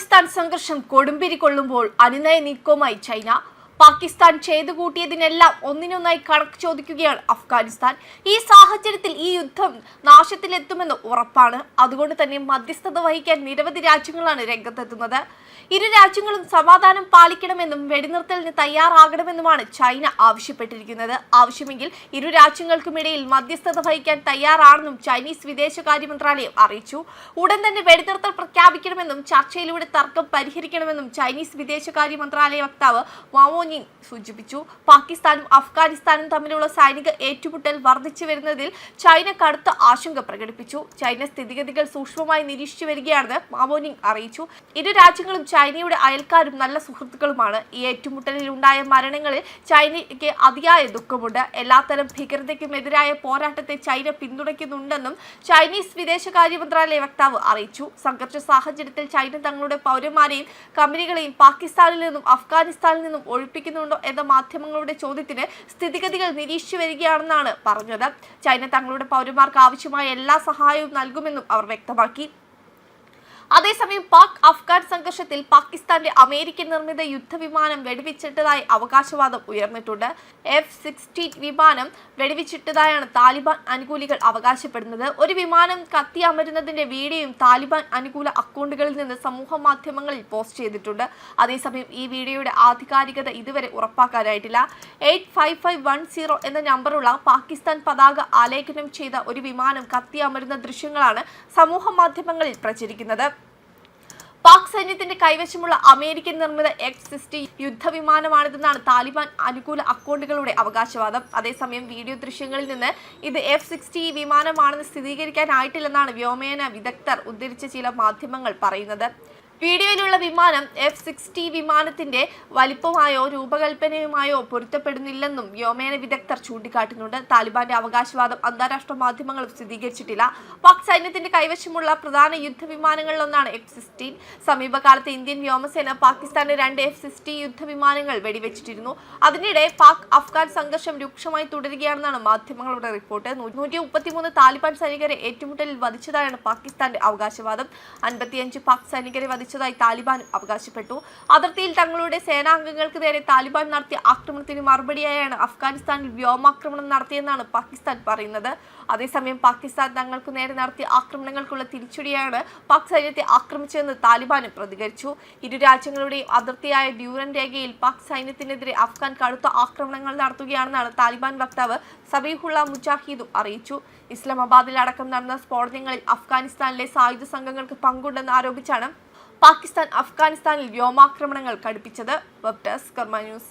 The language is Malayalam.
അഫ്ഗാനിസ്ഥാൻ സംഘർഷം കൊടുമ്പിരി കൊള്ളുമ്പോൾ അനുനയ നീക്കവുമായി ചൈന. പാകിസ്ഥാൻ ചെയ്തു കൂട്ടിയതിനെല്ലാം ഒന്നിനൊന്നായി കണക്ക് ചോദിക്കുകയാണ് അഫ്ഗാനിസ്ഥാൻ. ഈ സാഹചര്യത്തിൽ ഈ യുദ്ധം നാശത്തിലെത്തുമെന്ന് ഉറപ്പാണ്. അതുകൊണ്ട് തന്നെ മധ്യസ്ഥത വഹിക്കാൻ നിരവധി രാജ്യങ്ങളാണ് രംഗത്തെത്തുന്നത്. ഇരു രാജ്യങ്ങളും സമാധാനം പാലിക്കണമെന്നും വെടിനിർത്തലിന് തയ്യാറാകണമെന്നുമാണ് ചൈന ആവശ്യപ്പെട്ടിരിക്കുന്നത്. ആവശ്യമെങ്കിൽ ഇരു രാജ്യങ്ങൾക്കുമിടയിൽ മധ്യസ്ഥത വഹിക്കാൻ തയ്യാറാണെന്നും ചൈനീസ് വിദേശകാര്യ മന്ത്രാലയം അറിയിച്ചു. ഉടൻ തന്നെ വെടിനിർത്തൽ പ്രഖ്യാപിക്കണമെന്നും ചർച്ചയിലൂടെ തർക്കം പരിഹരിക്കണമെന്നും ചൈനീസ് വിദേശകാര്യ മന്ത്രാലയ വക്താവ് വാവോ സൂചിപ്പിച്ചു. പാകിസ്ഥാനും അഫ്ഗാനിസ്ഥാനും തമ്മിലുള്ള സൈനിക ഏറ്റുമുട്ടൽ വർദ്ധിച്ചു വരുന്നതിൽ ചൈന കടുത്ത ആശങ്ക പ്രകടിപ്പിച്ചു. ചൈന സ്ഥിതിഗതികൾ സൂക്ഷ്മമായി നിരീക്ഷിച്ചു വരികയാണെന്ന് മാവോനിങ് അറിയിച്ചു. ഇരു രാജ്യങ്ങളും ചൈനയുടെ അയൽക്കാരും നല്ല സുഹൃത്തുക്കളുമാണ്. ഈ ഏറ്റുമുട്ടലിൽ ഉണ്ടായ മരണങ്ങളിൽ ചൈനയ്ക്ക് അതിയായ ദുഃഖമുണ്ട്. എല്ലാത്തരം ഭീകരതയ്ക്കുമെതിരായ പോരാട്ടത്തെ ചൈന പിന്തുണയ്ക്കുന്നുണ്ടെന്നും ചൈനീസ് വിദേശകാര്യ മന്ത്രാലയ വക്താവ് അറിയിച്ചു. സംഘർഷ സാഹചര്യത്തിൽ ചൈന തങ്ങളുടെ പൗരന്മാരെയും കമ്പനികളെയും പാകിസ്ഥാനിൽ നിന്നും അഫ്ഗാനിസ്ഥാനിൽ നിന്നും ഒഴിപ്പിക്കുന്നുണ്ടോ എന്ന മാധ്യമങ്ങളുടെ ചോദ്യത്തിന് സ്ഥിതിഗതികൾ നിരീക്ഷിച്ചു വരികയാണെന്നാണ് പറഞ്ഞത്. ചൈന തങ്ങളുടെ പൗരന്മാർക്ക് ആവശ്യമായ എല്ലാ സഹായവും നൽകുമെന്നും അവർ വ്യക്തമാക്കി. അതേസമയം പാക് അഫ്ഗാൻ സംഘർഷത്തിൽ പാകിസ്ഥാന്റെ അമേരിക്കൻ നിർമ്മിത യുദ്ധവിമാനം വെടിവെച്ചിട്ടതായി അവകാശവാദം ഉയർന്നിട്ടുണ്ട്. F-16 വിമാനം വെടിവെച്ചിട്ടതായാണ് താലിബാൻ അനുകൂലികൾ അവകാശപ്പെടുന്നത്. ഒരു വിമാനം കത്തിയമരുന്നതിന്റെ വീഡിയോയും താലിബാൻ അനുകൂല അക്കൗണ്ടുകളിൽ നിന്ന് സമൂഹ മാധ്യമങ്ങളിൽ പോസ്റ്റ് ചെയ്തിട്ടുണ്ട്. അതേസമയം ഈ വീഡിയോയുടെ ആധികാരികത ഇതുവരെ ഉറപ്പാക്കാനായിട്ടില്ല. 85510 എന്ന നമ്പറുള്ള പാകിസ്ഥാൻ പതാക ആലേഖനം ചെയ്ത ഒരു വിമാനം കത്തിയമരുന്ന ദൃശ്യങ്ങളാണ് സമൂഹ മാധ്യമങ്ങളിൽ പ്രചരിക്കുന്നത്. പാക് സൈന്യത്തിന്റെ കൈവശമുള്ള അമേരിക്കൻ നിർമ്മിത F-16 യുദ്ധവിമാനമാണിതെന്നാണ് താലിബാൻ അനുകൂല അക്കൗണ്ടുകളുടെ അവകാശവാദം. അതേസമയം വീഡിയോ ദൃശ്യങ്ങളിൽ നിന്ന് ഇത് F-16 വിമാനമാണെന്ന് സ്ഥിരീകരിക്കാനായിട്ടില്ലെന്നാണ് വ്യോമയാന വിദഗ്ധർ ഉദ്ധരിച്ച ചില മാധ്യമങ്ങൾ പറയുന്നത്. വീഡിയോയിലുള്ള വിമാനം F-16 വിമാനത്തിന്റെ വലിപ്പമായോ രൂപകൽപ്പനയുമായോ പൊരുത്തപ്പെടുന്നില്ലെന്നും വ്യോമയാന വിദഗ്ധർ ചൂണ്ടിക്കാട്ടുന്നുണ്ട്. താലിബാന്റെ അവകാശവാദം അന്താരാഷ്ട്ര മാധ്യമങ്ങളും സ്ഥിരീകരിച്ചിട്ടില്ല. പാക് സൈന്യത്തിന്റെ കൈവശമുള്ള പ്രധാന യുദ്ധവിമാനങ്ങളിലൊന്നാണ് F-16. സമീപകാലത്ത് ഇന്ത്യൻ വ്യോമസേന പാകിസ്ഥാന്റെ 2 F-16 യുദ്ധവിമാനങ്ങൾ വെടിവെച്ചിട്ടിരുന്നു. അതിനിടെ പാക് അഫ്ഗാൻ സംഘർഷം രൂക്ഷമായി തുടരുകയാണെന്നാണ് മാധ്യമങ്ങളുടെ റിപ്പോർട്ട്. 133 താലിബാൻ സൈനികരെ ഏറ്റുമുട്ടലിൽ വധിച്ചതായാണ് പാകിസ്ഥാന്റെ അവകാശവാദം. 55 പാക് സൈനികരെ വധിച്ചതായി താലിബാൻ അവകാശപ്പെട്ടു. അതിർത്തിയിൽ തങ്ങളുടെ സേനാംഗങ്ങൾക്ക് നേരെ താലിബാൻ നടത്തിയ ആക്രമണത്തിന് മറുപടിയായാണ് അഫ്ഗാനിസ്ഥാനിൽ വ്യോമാക്രമണം നടത്തിയെന്നാണ് പാകിസ്ഥാൻ പറയുന്നത്. അതേസമയം പാകിസ്ഥാൻ തങ്ങൾക്ക് നേരെ നടത്തിയ ആക്രമണങ്ങൾക്കുള്ള തിരിച്ചടിയാണ് പാക് സൈന്യത്തെ ആക്രമിച്ചതെന്ന് താലിബാനും പ്രതികരിച്ചു. ഇരു രാജ്യങ്ങളുടെയും അതിർത്തിയായ ഡ്യൂറൻ രേഖയിൽ പാക് സൈന്യത്തിനെതിരെ അഫ്ഗാൻ കടുത്ത ആക്രമണങ്ങൾ നടത്തുകയാണെന്നാണ് താലിബാൻ വക്താവ് സബീഹുള്ള മുജാഹിദും അറിയിച്ചു. ഇസ്ലാമാബാദിൽ അടക്കം നടന്ന സ്ഫോടനങ്ങളിൽ അഫ്ഗാനിസ്ഥാനിലെ സായുധ സംഘങ്ങൾക്ക് പങ്കുണ്ടെന്ന് ആരോപിച്ചാണ് പാകിസ്ഥാൻ അഫ്ഗാനിസ്ഥാനിൽ വ്യോമാക്രമണങ്ങൾ കടുപ്പിച്ചത്. വെബ് ഡെസ്ക് കർമ്മ ന്യൂസ്.